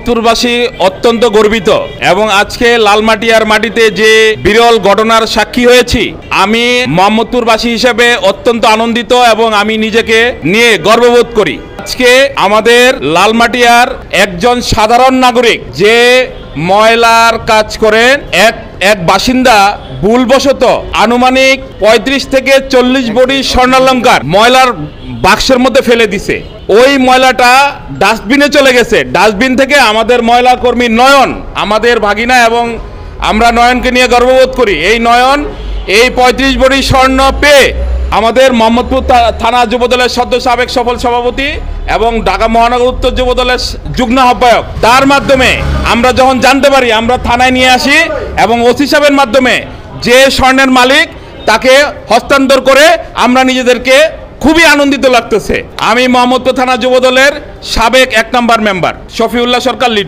মোহাম্মদপুরবাসী অত্যন্ত গর্বিত এবং আজকে লালমাটিয়ার মাটিতে যে বিরল ঘটনার সাক্ষী হয়েছি, আমি মোহাম্মদপুরবাসী হিসেবে অত্যন্ত আনন্দিত এবং আমি নিজেকে নিয়ে গর্ববোধ করি। আজকে আমাদের লালমাটিয়ার একজন সাধারণ নাগরিক যে ময়লার কাজ করেন, এক বাসিন্দা ভুলবশত আনুমানিক ৩৫ থেকে ৪০ বড়ি স্বর্ণালংকার ময়লার বাক্সের মধ্যে ফেলে দিছে। ওই ময়লাটা ডাস্টবিনে চলে গেছে। ডাস্টবিন থেকে আমাদের ময়লা কর্মী নয়ন, আমাদের ভাগিনা, এবং আমরা নয়নকে নিয়ে গর্ববোধ করি। এই নয়ন এই ৩৫ বড়ি স্বর্ণ পেয়ে আমাদের মোহাম্মদপুর থানা যুবদলের সাবেক সফল সভাপতি এবং ঢাকা মহানগর উত্তর যুবদলের যুগ্ম আহ্বায়ক, তার মাধ্যমে আমরা যখন জানতে পারি আমরা থানায় নিয়ে আসি এবং ওসি সাহেবের মাধ্যমে যে স্বর্ণের মালিক তাকে হস্তান্তর করে আমরা নিজেদেরকে খুবই আনন্দিত লাগতেছে। আমি মোহাম্মদপুর থানা যুবদলের সাবেক ১ নম্বর মেম্বার শফিউল্লাহ সরকার লিডার।